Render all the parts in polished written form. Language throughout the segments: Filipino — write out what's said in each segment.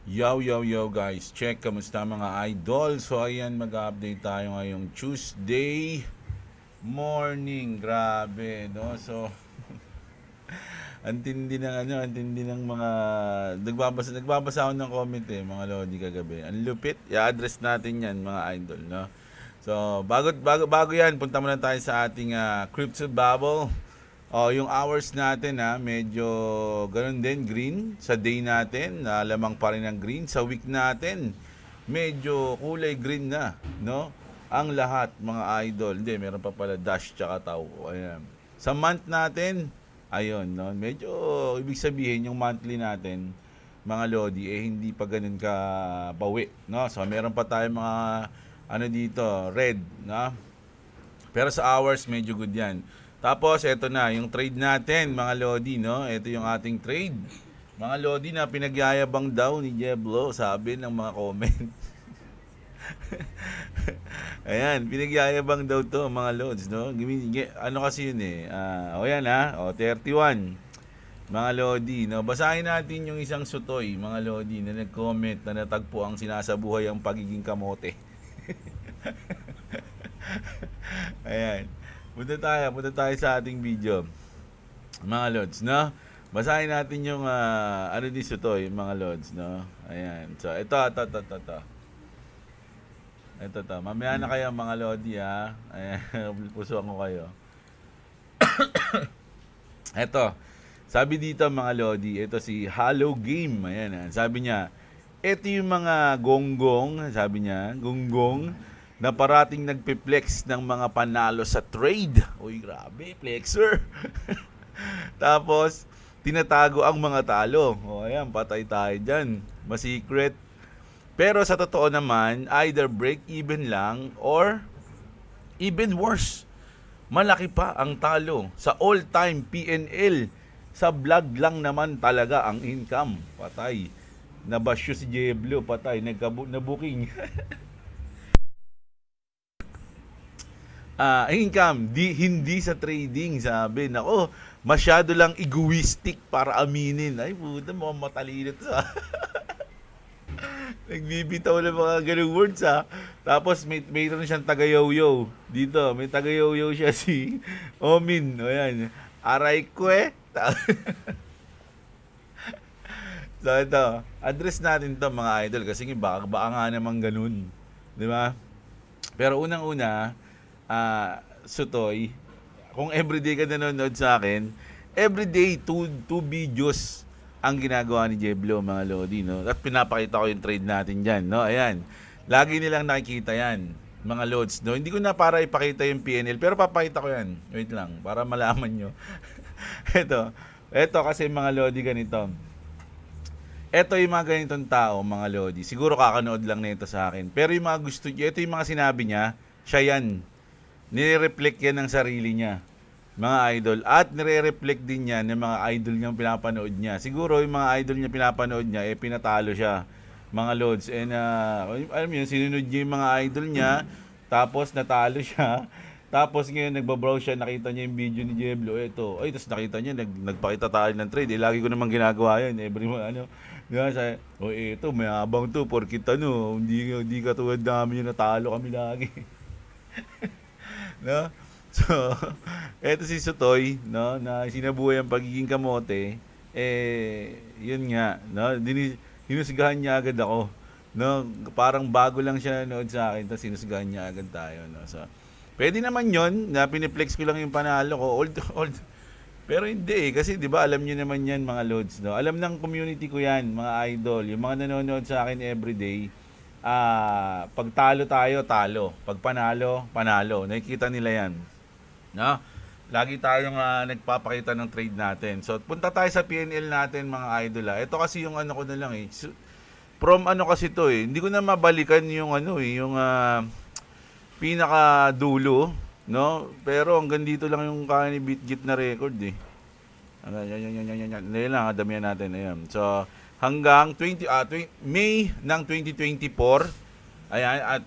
Yo guys, check, kamusta mga idol? So ayan, mag-update tayo ngayong Tuesday morning. Grabe, no? So ang tindi ng mga nagbabasa ako ng comment mga lodi kagabi. Ang lupit. I-address natin 'yan mga idol, no? So, bago 'yan, punta muna tayo sa ating crypto bubble. Yung hours natin medyo ganun din, green sa day natin, lamang pa rin ang green sa week natin. Medyo kulay green na, no? Ang lahat mga idol. Hindi, meron pa pala dash tsaka tau. Ayan. Sa month natin, ayun, no? Medyo ibig sabihin yung monthly natin, mga lodi hindi pa ganun ka bawi, no? So meron pa tayong mga dito, red, no? Pero sa hours, medyo good yan. Tapos, eto na, yung trade natin, mga Lodi, no? Ito yung ating trade. Mga Lodi na pinagyayabang daw ni Jeblo, sabi ng mga comment. Ayan, pinagyayabang daw to, mga Lods, no? Ano kasi yun yan 31. Mga Lodi, no? Basahin natin yung isang sutoy, mga Lodi, na nag-comment na natagpo ang sinasabuhay ang pagiging kamote. Ayan. Punta tayo sa ating video. Mga Lods, no? Basahin natin yung dito to, mga Lods, no? Ayan. So, ito. Ito to. Mamaya na kayo, mga Lodi, ha? Ayan. Pusuan ko kayo. Ito. Sabi dito, mga Lodi, ito si Hello Game. Ayan. Sabi niya, ito yung mga gonggong, sabi niya, gonggong, na parating nagpe-flex ng mga panalo sa trade. Uy, grabe, flexer. Tapos, tinatago ang mga talo. Ayan, patay tayo dyan. Secret. Pero sa totoo naman, either break even lang or even worse. Malaki pa ang talo sa all-time PNL. Sa vlog lang naman talaga ang income. Patay. Nabasyo si Jeblo, patay. Nabuking. Income, hindi sa trading, sabi. Nako, masyado lang egoistic para aminin. Ay, puta, mukhang matalino to, Nagbibitaw ng mga ganung words, Tapos, mayroon siyang taga-yo-yo. Dito, may taga-yo-yo siya si Omin. O yan, aray ko So, ito, address natin to mga idol kasi baka nga naman ganun. Di ba? Pero unang-una, Sutoy, kung everyday ka nanonood sa akin, everyday two videos ang ginagawa ni Jeblo, mga Lodi, no? At pinapakita ko yung trade natin dyan, no? Ayan. Lagi nilang nakikita yan, mga Lods, no? Hindi ko na para ipakita yung PNL, pero papakita ko yan. Wait lang, para malaman nyo. Ito kasi mga Lodi ganito. Ito yung mga ganitong tao, mga Lodi. Siguro kakanood lang na ito sa akin. Pero yung mga gusto niya, ito yung mga sinabi niya, siya yan. Nire-reflect yan ng sarili niya, mga idol. At nire-reflect din yan ng mga idol niyang pinapanood niya. Siguro yung mga idol niya pinapanood niya, pinatalo siya, mga Lods. And alam mo yun, sinunod niya yung mga idol niya, tapos natalo siya. Tapos ngayon nagbabrowse siya, nakita niya yung video ni Jeblo. Ito, tapos nakita niya, nagpakita tayo ng trade. Lagi ko naman ginagawa yun. Every diba, ito, may habang to, porkit hindi katulad namin yung natalo kami lagi. No? So, eto si Sutoy, no, na sinabuhay ang pagiging kamote, yun nga, no, hinusgahan niya agad ako, no, parang bago lang siya nanood sa akin, tapos hinusgahan niya agad tayo, no, so, pwede naman yun, na piniplex ko lang yung panalo ko, old, pero hindi kasi di ba alam niyo naman yan mga Lods, no, alam ng community ko yan, mga idol, yung mga nanonood sa akin everyday, pag talo tayo, talo. Pag panalo, panalo. Nakikita nila yan. No? Lagi tayong nagpapakita ng trade natin. So, punta tayo sa PNL natin, mga idol. Ito kasi yung ko na lang From kasi to Hindi ko na mabalikan yung yung pinaka dulo, no? Pero hanggang dito lang yung kaya ni BitGit na record Yan. Lang, damihan natin. Ayan. So, hanggang May ng 2024. Ayan, at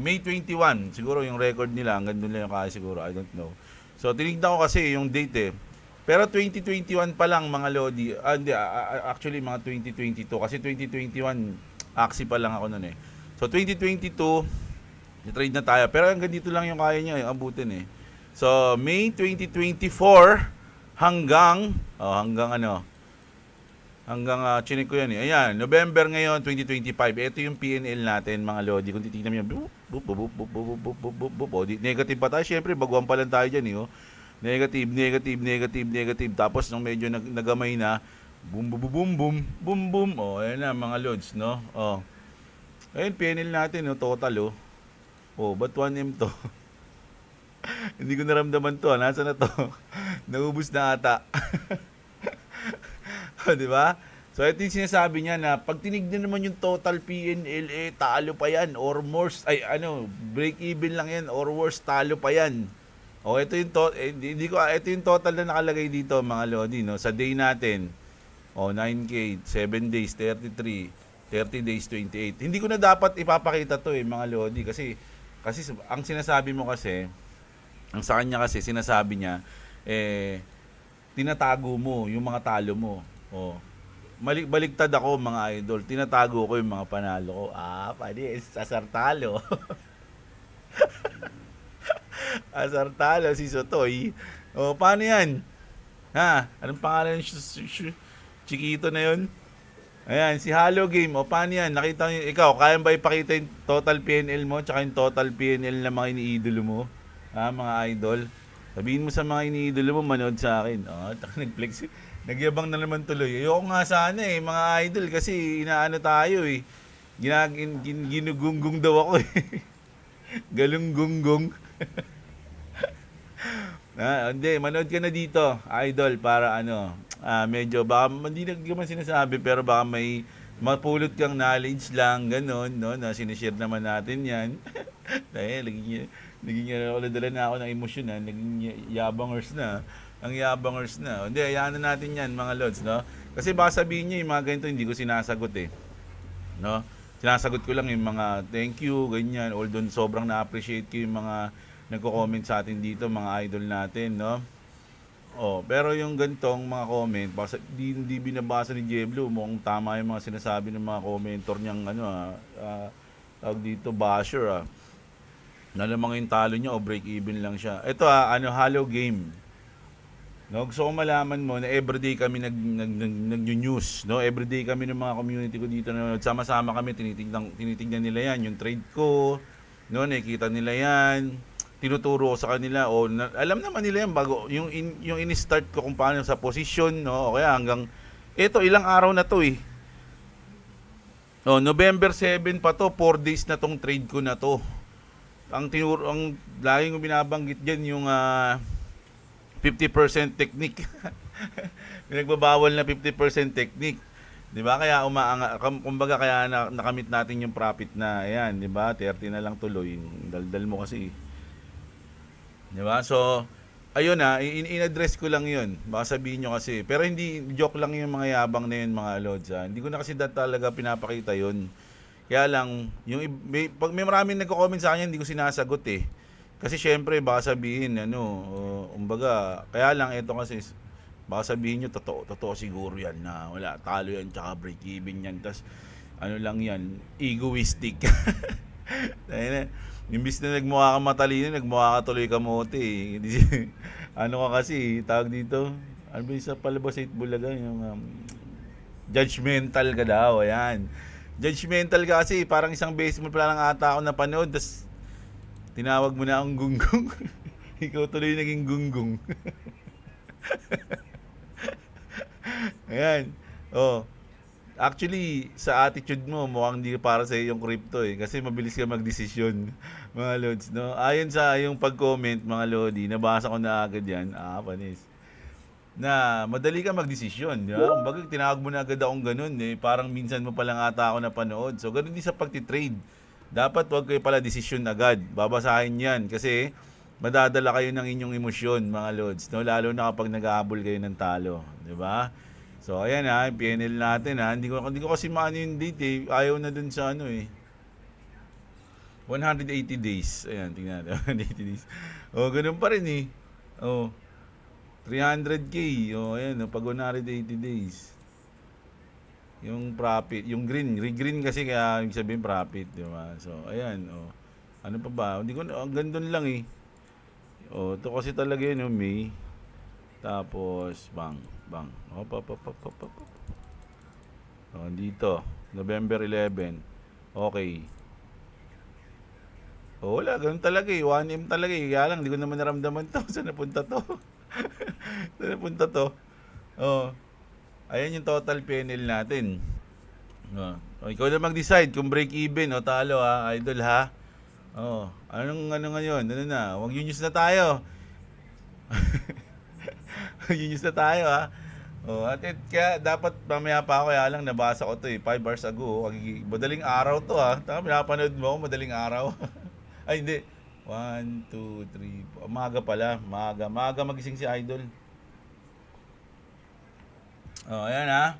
May 21 siguro yung record nila, hanggang doon lang yung kaya siguro, I don't know. So tinignan ko kasi yung date Pero 2021 pa lang mga Lodi. Hindi, actually mga 2022 kasi 2021 aksi pa lang ako noon eh. So 2022 trade na tayo. Pero hanggang dito lang yung kaya niya, yung abutin eh. So May 2024 hanggang ano? Hanggang chinik ko yan eh. Ayan, November ngayon 2025. Ito yung PNL natin mga Lodi. Kung titignan mo yan, negative pa tayo. Syempre, baguhan pa lang tayo dyan eh. Oh. Negative, negative, negative, negative. Tapos nung medyo nagamay na, boom, boom, boom, boom, boom, boom. Oh, ayan na mga Lods, no? Oh. Ayun, PNL natin, no? Total, oh. Oh, ba't 1M to? Hindi ko naramdaman to. Nasaan na to? Naubos na ata. Di ba? So, ito yung sinasabi niya na pag tinignan naman yung total PNL, talo pa yan or worse, break even lang yan or worse, talo pa yan. O, ito yung ito yung total na nakalagay dito, mga Lodi, no? Sa day natin, 9K, 7 days, 33, 30 days, 28. Hindi ko na dapat ipapakita to, mga Lodi, kasi ang sinasabi mo kasi, ang sa kanya kasi, sinasabi niya, tinatago mo yung mga talo mo. Oh. Baligtad ako mga idol. Tinatago ko yung mga panalo ko. Asar talo. Asar talo si Sotoy. Oh, paano yan? Ha? Anong pangalan yung Chiquito na yun? Ayan, si Halo Game. O, paano yan? Nakita nyo, ikaw, kaya ba ipakita yung total PNL mo tsaka yung total PNL na mga iniidolo mo? Ha, mga idol? Sabihin mo sa mga iniidolo mo, manood sa akin. Nag-flex. Nagyabang na naman tuloy. Ayoko nga sana mga idol, kasi inaano tayo eh. Ginugunggong daw ako eh. Galunggunggong. Hindi, manood ka na dito, idol, para medyo, baka, hindi naman sinasabi, pero baka may mapulot kang knowledge lang, ganun, no, na sinishare naman natin yan. Dahil, naging dala na ako ng emosyon, naging yabangers na. Ang yabangers na. Hindi, hayaan na natin yan, mga Lods, no? Kasi baka sabihin niyo, yung mga ganito, hindi ko sinasagot eh. No? Sinasagot ko lang yung mga thank you, ganyan. Although sobrang na-appreciate ko yung mga nagko-comment sa atin dito, mga idol natin, no? Pero yung gantong mga comment, baka hindi binabasa ni Jeblo, mukhang tama yung mga sinasabi ng mga commentor niyang tawag dito, basher nalamang yung talo niya o break even lang siya. Ito Halo Game. No, gusto ko malaman mo na everyday kami nag-news, no? Everyday kami ng mga community ko dito na sama-sama kami, tinitingnan nila yan, yung trade ko, no, nakikita nila yan, tinuturo ko sa kanila, alam naman nila yan bago yung ini-start ko kung paano sa position, no? O kaya hanggang ilang araw na to eh. November 7 pa to, 4 days na tong trade ko na to. Ang laging ko binabanggit diyan yung 50% technique. Pinagbabawal na 50% technique. 'Di ba? Kaya kumbaga kaya nakamit natin yung profit na ayan, 'di ba? 30 na lang tuloy. Daldal mo kasi. 'Di ba? So, ayun in-address ko lang 'yun. Baka sabihin niyo kasi, pero hindi joke lang yung mga yabang na 'yun, mga Lods. Hindi ko na kasi talaga pinapakita 'yun. Kaya lang, pag may maraming nagko-comment sa kanya, hindi ko sinasagot eh. Kasi syempre, baka sabihin, kumbaga, kaya lang ito kasi, baka sabihin nyo, totoo siguro yan na wala, talo yan, tsaka break even yan, tas lang yan, egoistic. Imbis na nagmukha ka matalino, nagmukha ka tuloy kamote eh. Ka kasi, tawag dito, ano ba yung sa palabas sa Itbulaga, yung judgmental ka daw, ayan. Judgmental ka kasi, parang isang beses mo pala lang ata ako napanood, tas tinawag mo na akong gunggong. Ikaw tuloy naging gunggong. Ayan. Actually, sa attitude mo, mukhang hindi para sa yung crypto eh. Kasi mabilis ka magdesisyon, mga Lods, no? Ayon sa yung pag-comment, mga Lodi, nabasa ko na agad yan. Panis. Na madali ka magdesisyon, di ba? Kumbaga, tinawag mo na agad akong ganun eh. Parang minsan mo pa lang ata ako napanood. So, ganun din sa pagtitrade. Dapat wag kayo pala desisyon agad. Babasahin yan kasi madadala kayo ng inyong emosyon, mga Lods, no? Lalo na kapag nag-aabol kayo ng talo, di ba? So ayan PNL natin Hindi ko kasi maano yung date eh. Ayaw na dun sa 180 days. Ayan, tingnan natin. 180 days. Ganun pa rin eh. 300k. Oh, ayan, oh, pag 180 days. Yung profit, yung green kasi kaya ibig sabihin profit, di ba? So, ayan, oh. Ano pa ba? Hindi ko hanggang doon lang eh. Oh, ito kasi talaga yun, yung May. Tapos, bang. Hop, hop, hop, hop, hop, hop. Oh, dito, November 11. Okay. Oh, wala, ganun talaga eh. 1M talaga eh. Kaya lang, hindi ko naman naramdaman to. Saan napunta to? Saan napunta to? Oh, ayan yung total PNL natin. Oh, ikaw na mag-decide kung break even o talo ha, idol ha. Oh, ano ngayon? Ano na? Wag news na tayo. News na tayo ha. Oh, kaya dapat mamaya pa ako kaya lang nabasa ko to eh 5 hours ago. Madaling araw to ha. Tama, pinapanood mo ako madaling araw. Ay hindi. 1, 2, 3, Maaga pala. Maaga magising si idol. Oh, ayan ha.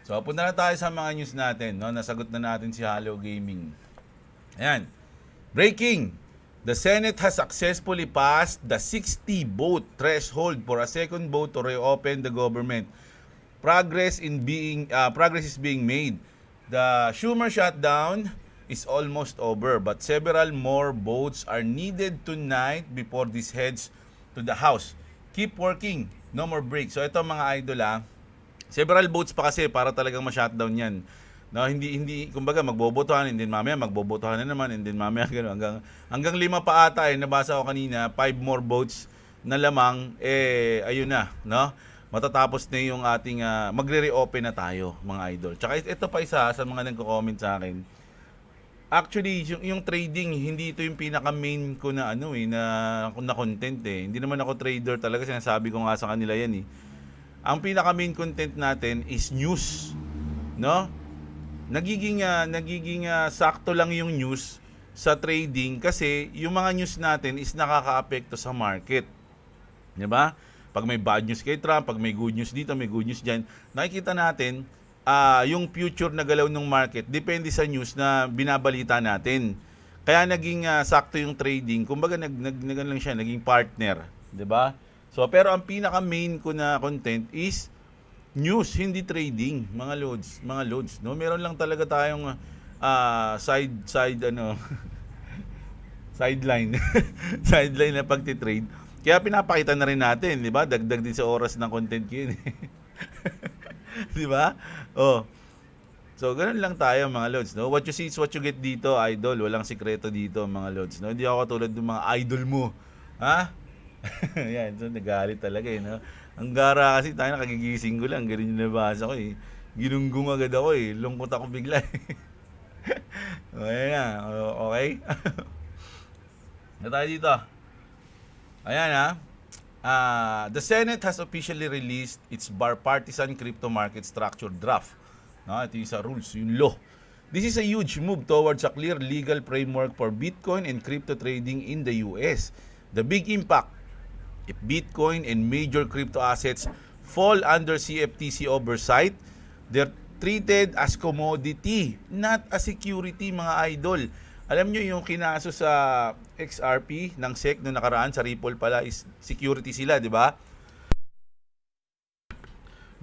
So, punta na tayo sa mga news natin, no? Nasagot na natin si Halo Gaming. Ayan. Breaking! The Senate has successfully passed the 60-vote threshold for a second vote to reopen the government. Progress is being made. The Schumer shutdown is almost over, but several more votes are needed tonight before this heads to the House. Keep working, no more break. So ito mga idol several votes pa kasi para talagang ma-shutdown 'yan. No, hindi kumbaga magbobotohan, and then mamaya magbobotohan na naman, and then mamaya gano'n hanggang 5 pa ata nabasa ko kanina, 5 more votes na lamang ayun na, no? Matatapos na yung ating magre-reopen na tayo, mga idol. Tsaka ito pa isa sa mga nagko-comment sa akin. Actually, yung trading, hindi ito yung pinaka-main ko na na content eh. Hindi naman ako trader talaga, sinasabi ko nga sa kanila yan eh. Ang pinaka-main content natin is news, no? Nagiging sakto lang yung news sa trading kasi yung mga news natin is nakakaapekto sa market. 'Di ba? Pag may bad news kay Trump, pag may good news dito, may good news diyan, nakikita natin yung future na galaw ng market depende sa news na binabalita natin. Kaya naging sakto yung trading. Kumbaga lang siya, naging partner, 'di ba? So pero ang pinaka-main ko na content is news, hindi trading, mga loads, no? Meron lang talaga tayong sideline. Sideline na pagti-trade. Kaya pinapakita na rin natin, 'di ba? Dagdag din sa oras ng content ko 'yun. 'Di ba? Oh. So, ganun lang tayo mga loads, no? What you see is what you get dito, idol. Walang sikreto dito, mga loads, no? Hindi ako katulad ng mga idol mo. Ha? Yan, so nagalit talaga no? Ang gara kasi tayo nakagigising ko lang, ganun yung nabasa ko eh. Ginunggong agad ako eh, lungkot ako bigla eh. Okay na, okay? Na tayo dito. Ayan the Senate has officially released its bipartisan crypto market structure draft. No, ito yung sa rules, yung law. This is a huge move towards a clear legal framework for Bitcoin and crypto trading in the US. The big impact: if Bitcoin and major crypto assets fall under CFTC oversight, they're treated as commodity, not as security, mga idol. Alam nyo yung kinaso sa XRP ng SEC noong nakaraan, sa Ripple pala, is security sila, di ba?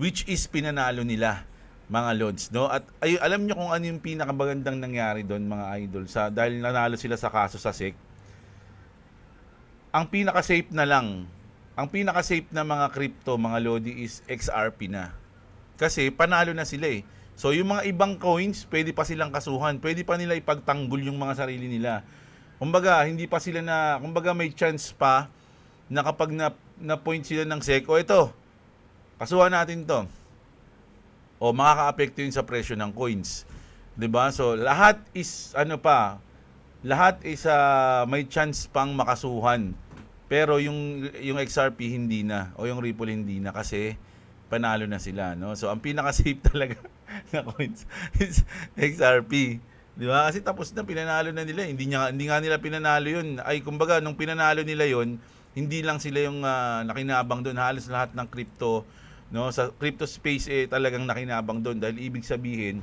Which is pinanalo nila, mga lods, no? At alam nyo kung ano yung pinakamagandang nangyari doon, mga idol, dahil nanalo sila sa kaso sa SEC. Ang pinaka-safe na mga crypto, mga lodi, is XRP na. Kasi panalo na sila eh. So yung mga ibang coins, pwede pa silang kasuhan. Pwede pa nila ipagtanggol yung mga sarili nila. Kumbaga, hindi pa sila kumbaga may chance pa na kapag na-point sila ng SEC, ito, kasuhan natin to. O makaka-apekto yun sa presyo ng coins. 'Di ba? So lahat is may chance pang makasuhan. Pero yung XRP hindi na, o yung Ripple hindi na, kasi panalo na sila, no? So ang pinaka-safe talaga na coins is XRP. 'Di ba? Kasi tapos na, pinanalo na nila. Hindi nga nila pinanalo 'yun. Ay kumbaga nung pinanalo nila 'yun, hindi lang sila yung nakinabang doon, halos lahat ng crypto, no? Sa crypto space talagang nakinabang doon, dahil ibig sabihin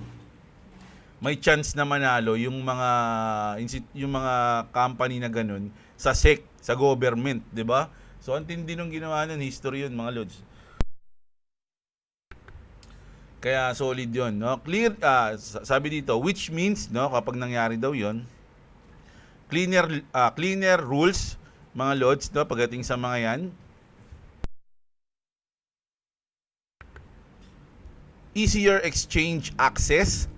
may chance na manalo yung mga company na ganun sa SEC, sa government, 'di ba? So ang tindi nung ginawa nun, history yun mga lods. Kaya solid yun, no? Clear, sabi dito, which means, no, kapag nangyari daw yun, cleaner rules, mga lods, no, pagdating sa mga yan. Easier exchange access,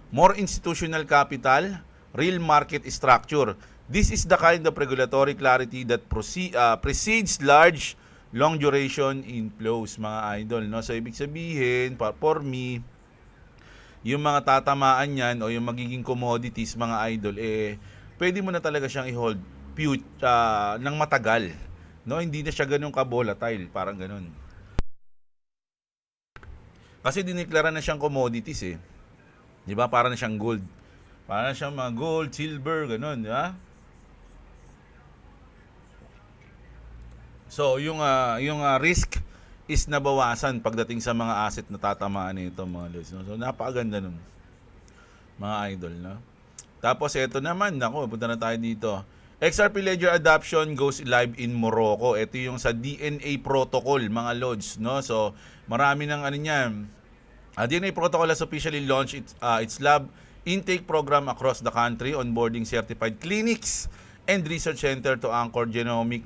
more institutional capital, real market structure. This is the kind of regulatory clarity that precedes large, long duration inflows, mga idol. No? So, ibig sabihin, for me, yung mga tatamaan yan o yung magiging commodities, mga idol, pwede mo na talaga siyang i-hold ng matagal. No? Hindi na siya ganun ka-volatile, parang ganun. Kasi dineklara na siyang commodities eh. 'Di ba? Para na siyang gold. Para na siyang mga gold, silver, ganun, 'di ba? So, yung risk is nabawasan pagdating sa mga asset na tatamaan nito, mga lods. No? So, napakaganda nun, mga idol, no? Tapos ito naman, nako, punta na tayo dito. XRP Ledger adoption goes live in Morocco. Ito yung sa DNA protocol, mga lods, no? So, marami ng ano niyan. DNA protocol has officially launched its lab intake program across the country, onboarding certified clinics and research center to anchor genomic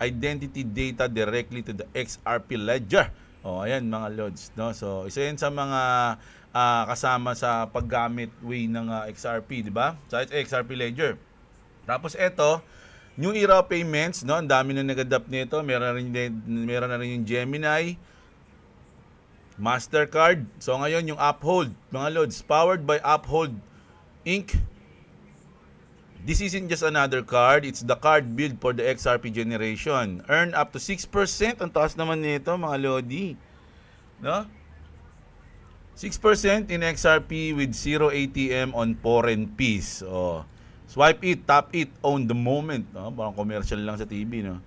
identity data directly to the XRP Ledger. Ayan mga lods, no? So, isa yan sa mga kasama sa paggamit way ng XRP, di ba? Sa XRP Ledger. Tapos ito, new era payments, no? Ang dami na nag-adapt nito. Meron na rin yung Gemini, Mastercard. So ngayon yung Uphold, mga lods, powered by Uphold Inc. This isn't just another card, it's the card built for the XRP generation. Earn up to 6%. Ang taas naman nito, mga lodi. No? 6% in XRP with 0 ATM on foreign piece. Swipe it, tap it, own the moment. No? Parang commercial lang sa TV, no?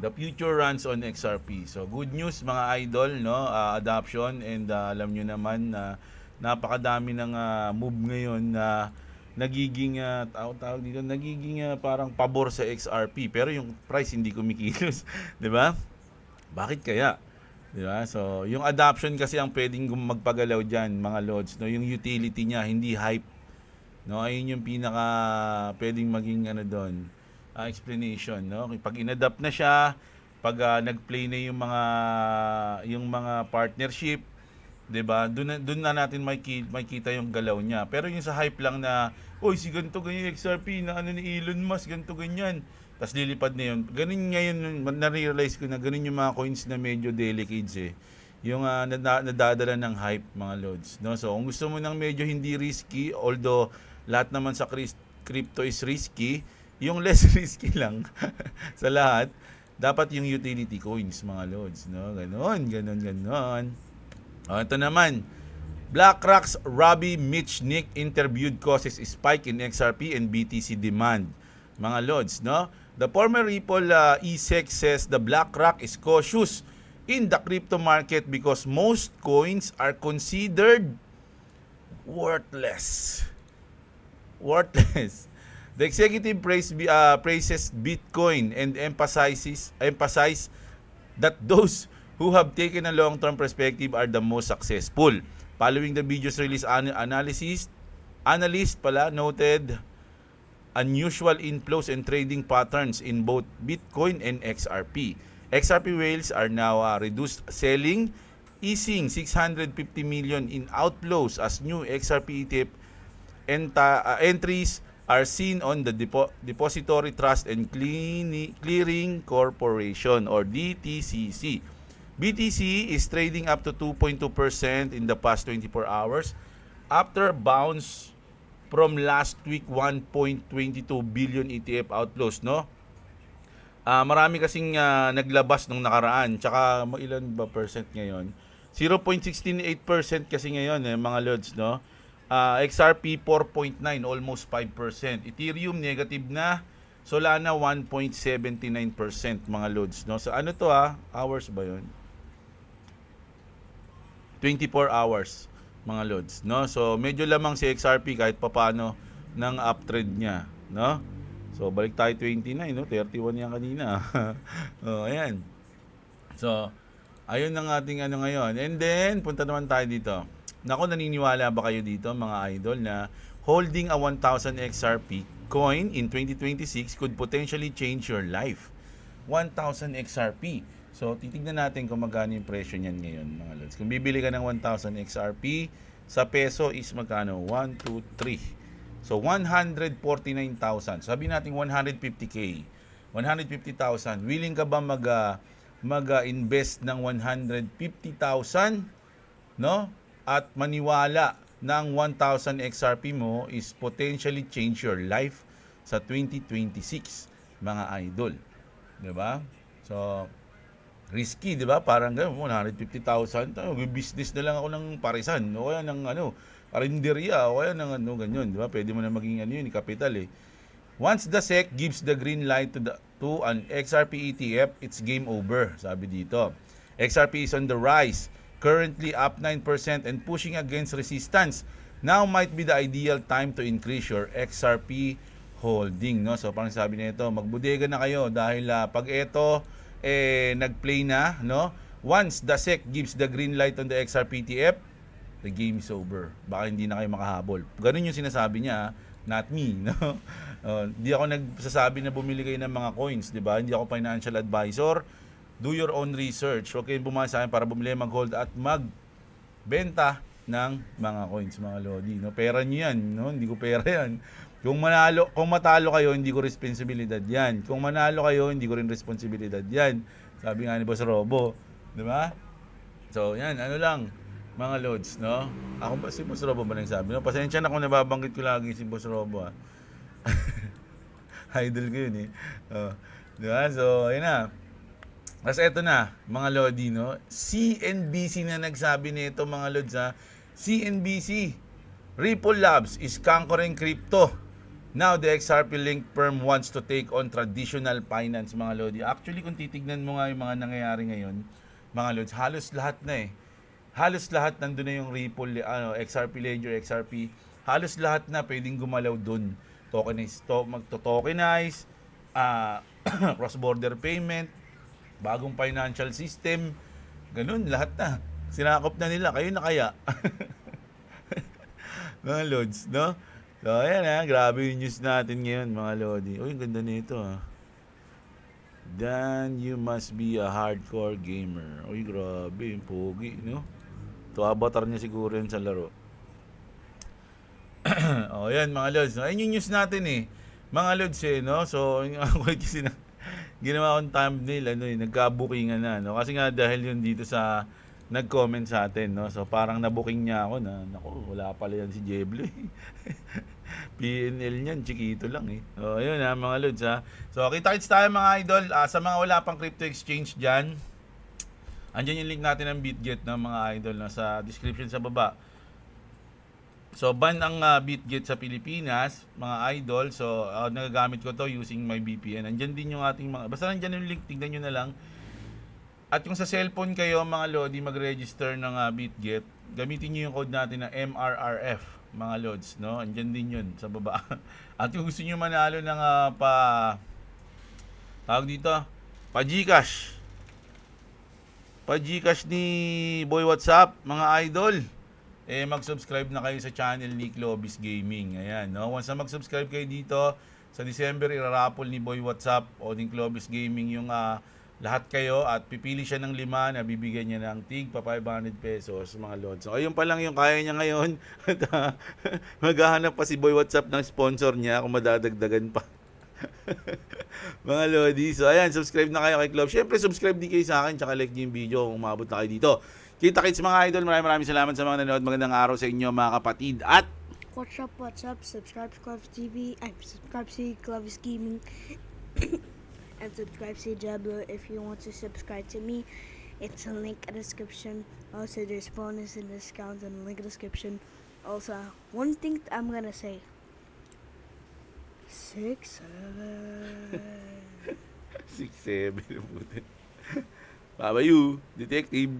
The future runs on XRP. So good news mga idol, no? Adoption, and alam nyo naman na napakadami ng move ngayon na nagiging tawag dito, nagiging parang pabor sa XRP, pero yung price hindi kumikilos, 'di ba? Bakit kaya? 'Di ba? So yung adoption kasi ang pwedeng magpagalaw diyan, mga lods, no? Yung utility niya, hindi hype. No, ayun yung pinaka pwedeng maging ano doon. Explanation, no? Pag inadapt na siya, pag nag-play na yung mga partnership, 'di ba? Doon na natin makita yung galaw niya. Pero yung sa hype lang na, oy, si ganito ganyan XRP na ano ni Elon Musk, ganito ganyan. Tapos lilipad na yun. Ganun ngayon, na-realize ko na ganun yung mga coins na medyo delicates eh. Yung nadadala ng hype, mga lods, no? So, kung gusto mo ng medyo hindi risky, although lahat naman sa crypto is risky, yung less risky lang sa lahat, dapat yung utility coins, mga lods, no? Ganon. Ito naman, BlackRock's Robbie Mitchnick interviewed causes spike in XRP and BTC demand, mga lods, no? The former Ripple ESEC says the BlackRock is cautious in the crypto market because most coins are considered worthless. The executive praises Bitcoin and emphasize that those who have taken a long-term perspective are the most successful. Following the video's release, analyst noted unusual inflows and trading patterns in both Bitcoin and XRP. XRP whales are now reduced selling, easing 650 million in outflows as new XRP ETF entries are seen on the Depository Trust and Clearing Corporation or DTCC. BTC is trading up to 2.2% in the past 24 hours after bounce from last week 1.22 billion ETF outflows, no? Marami kasing naglabas nung nakaraan. Tsaka ilan ba percent ngayon? 0.168% kasi ngayon mga lods, no? XRP 4.9, almost 5%. Ethereum negative na. Solana 1.79% mga lods, no? So ano to hours ba 'yon? 24 hours mga lods, no? So medyo lamang si XRP kahit papaano ng uptrend niya, no? So, balik tayo 29, no? 31 yan kanina. Ayan. So, ayun ang ating ano ngayon. And then, punta naman tayo dito. Nako, naniniwala ba kayo dito, mga idol, na holding a 1,000 XRP coin in 2026 could potentially change your life? 1,000 XRP. So, titignan natin kung magkano yung presyo niyan ngayon, mga lods. Kung bibili ka ng 1,000 XRP, sa peso is magkano? 1, 2, 3. So, 149,000. Sabi natin 150K. 150,000. Willing ka ba mag-invest ng 150,000, no? At maniwala ng 1,000 XRP mo is potentially change your life sa 2026, mga idol. 'Di ba? So, risky, 'di ba? Parang gano'n, 150,000, business na lang ako ng parisan o kaya ng karinderya o kaya ng ganyan, 'di ba? Pwede mo na maging yun, capital eh. Once the SEC gives the green light to an XRP ETF, it's game over, sabi dito. XRP is on the rise, currently up 9% and pushing against resistance. Now might be the ideal time to increase your XRP holding, no? So parang sabi nito, magbudega na kayo dahil pag ito nag-play na, no? Once the SEC gives the green light on the XRP ETF, the game is over. Baka hindi na kayo makahabol. Ganun yung sinasabi niya, not me, no? Hindi ako nagsasabi na bumili kayo ng mga coins, di ba? Hindi ako financial advisor. Do your own research. Huwag kayong bumasa sa akin para bumili, mag-hold at magbenta ng mga coins, mga lodi, no? Pera niyo yan, no? Hindi ko pera yan. Kung matalo kayo, hindi ko responsibilidad yan. Kung manalo kayo, hindi ko rin responsibilidad yan. Sabi nga ni Boss Robo, di ba? So, yan, ano lang, mga lods, no? Ako ba, si Boss Robo ba nagsabi, no? Pasensya na kung nababanggit ko lagi si Boss Robo, ha? Idol ko yun, eh. Diba? So, ayun na. Tapos eto na, mga lodi, no? CNBC na nagsabi nito, mga lods, ha? CNBC, Ripple Labs is conquering crypto. Now, the XRP-linked firm wants to take on traditional finance, mga lodi. Actually, kung titignan mo nga yung mga nangyayari ngayon, mga lods, halos lahat na eh. Halos lahat nandun na yung Ripple, XRP Ledger, XRP. Halos lahat na pwedeng gumalaw dun. Magto-tokenize, cross-border payment, bagong financial system, ganun, lahat na. Sinakop na nila, kayo na kaya. Mga lods, no? So, ayan grabe yung news natin ngayon, mga lodi. Uy, ang ganda nito, ha. Then, you must be a hardcore gamer. Uy, grabe, yung pogi, no? To avatar niya siguro yun sa laro. O, yan, mga lods. No? Ayun yung news natin, eh. Mga lods, eh, no? So, ako kasi ginawa akong thumbnail, nagka-bookingan na, no? Kasi nga, dahil yun dito sa nag-comment sa atin, no? So, parang na-booking niya ako na, naku, wala pala yan si Jeblo, eh. PNL niyan, chikito lang, eh. So, ayun, mga lods, ha. So, kita-kits tayo, mga idol. Sa mga wala pang crypto exchange dyan, andyan yung link natin ng BitGet, ng mga idol, na sa description sa baba. So, ban ang BitGet sa Pilipinas, mga idol. So, nagagamit ko to using my VPN. Andyan din yung ating mga, basta nandyan yung link, tignan nyo na lang. At yung sa cellphone kayo, mga lodi, mag-register ng BitGet, gamitin nyo yung code natin na MRRF, mga lods, no? Andyan din yun sa baba. At kung gusto nyo manalo ng tawag dito, pa-Gcash ni Boy WhatsApp, mga idol, mag-subscribe na kayo sa channel ni Clovis Gaming. Ayan, no? Once na mag-subscribe kayo dito, sa December, irarapol ni Boy WhatsApp o ni Clovis Gaming yung lahat kayo at pipili siya ng 5 na bibigyan niya ng tig pa 500 pesos, mga lods. So, ayun pa lang yung kaya niya ngayon. Maghahanap pa si Boy WhatsApp ng sponsor niya kung madadagdagan pa. Mga lodi. So, ayan, subscribe na kayo kay Club. Siyempre, subscribe din kayo sa akin tsaka like niyo yung video kung umabot na kayo dito. Kita-kits, mga idol. Maraming salamat sa mga nanonood. Magandang araw sa inyo, mga kapatid. At What's up? Subscribe to Clovis TV. Subscribe to Clovis Gaming. And subscribe to Jablo if you want to subscribe to me. It's a link in the description. Also, there's bonus and discounts in the link in the description. Also, one thing I'm gonna say. 6, 7. 6-7. Babayu, detective.